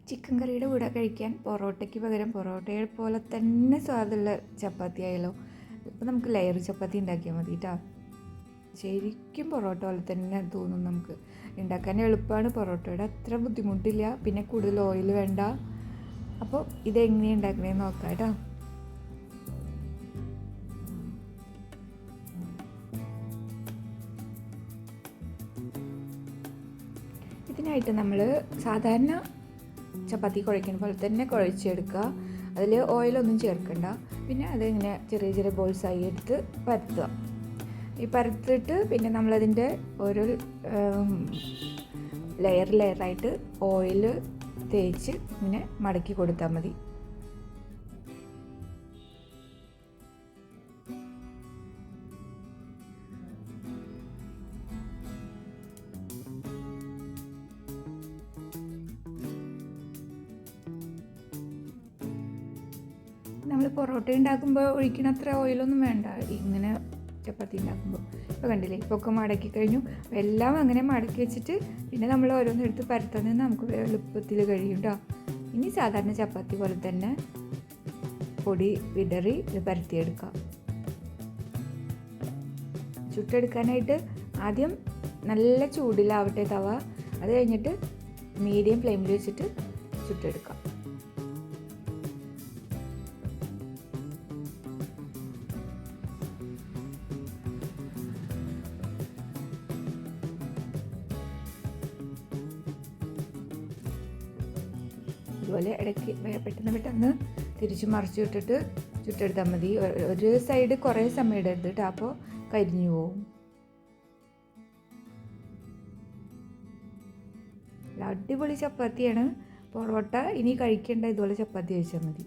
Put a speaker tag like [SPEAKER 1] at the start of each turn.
[SPEAKER 1] Chicken കറിയുടെ കൂടെ കഴിക്കാൻ പൊറോട്ടയ്ക്ക് പകരം പൊറോട്ടയെ പോലെ തന്നെ സ്വാദുള്ള ചപ്പാത്തി ആയാലോ. ഇപ്പോൾ നമുക്ക് ലെയർ ചപ്പാത്തി ഉണ്ടാക്കിയാൽ മതി കേട്ടോ. ശരിക്കും പൊറോട്ട പോലെ തന്നെ തോന്നും. നമുക്ക് ഉണ്ടാക്കാൻ എളുപ്പമാണ്, പൊറോട്ടയുടെ അത്ര ബുദ്ധിമുട്ടില്ല, പിന്നെ കൂടുതൽ ഓയിൽ വേണ്ട. അപ്പോൾ ഇതെങ്ങനെയാണ് ഉണ്ടാക്കണേന്ന് നോക്കാം കേട്ടോ. ഇതിനായിട്ട് നമ്മൾ സാധാരണ ചപ്പാത്തി കുഴയ്ക്കുന്ന പോലെ തന്നെ കുഴച്ചെടുക്കുക. അതിൽ ഓയിലൊന്നും ചേർക്കണ്ട. പിന്നെ അതിങ്ങനെ ചെറിയ ചെറിയ ബോൾസായി എടുത്ത് പരത്തുക. ഈ പരത്തിട്ട് പിന്നെ നമ്മളതിൻ്റെ ഓരോ ലെയറായിട്ട് ഓയിൽ തേച്ച് ഇങ്ങനെ മടക്കി കൊടുത്താൽ മതി. നമ്മൾ പൊറോട്ട ഉണ്ടാക്കുമ്പോൾ ഒഴിക്കണ അത്ര ഓയിലൊന്നും വേണ്ട ഇങ്ങനെ ചപ്പാത്തി ഉണ്ടാക്കുമ്പോൾ. ഇപ്പോൾ കണ്ടില്ലേ, ഇപ്പോൾ ഒക്കെ മടക്കി കഴിഞ്ഞു. എല്ലാം അങ്ങനെ മടക്കി വെച്ചിട്ട് പിന്നെ നമ്മൾ ഓരോന്നെടുത്ത് പരത്താൻ നിന്ന് നമുക്ക് എളുപ്പത്തിൽ കഴിയും കേട്ടോ. ഇനി സാധാരണ ചപ്പാത്തി പോലെ തന്നെ പൊടി വിതറി ഇത് പരത്തിയെടുക്കാം. ചുട്ടെടുക്കാനായിട്ട് ആദ്യം നല്ല ചൂടിലാവട്ടെ തവ. അത് കഴിഞ്ഞിട്ട് മീഡിയം ഫ്ലെയിമിൽ വെച്ചിട്ട് ചുട്ടെടുക്കാം. ഇതുപോലെ ഇടയ്ക്ക് പെട്ടെന്ന് തിരിച്ച് മറിച്ച് വിട്ടിട്ട് ചുട്ടെടുത്താൽ മതി. ഒരു സൈഡ് കുറേ സമയം ഇടരുത് കേട്ടോ, അപ്പോൾ കരിഞ്ഞു പോവും. അടിപൊളി ചപ്പാത്തിയാണ് പൊറോട്ട. ഇനി കഴിക്കേണ്ട ഇതുപോലെ ചപ്പാത്തി കഴിച്ചാൽ മതി.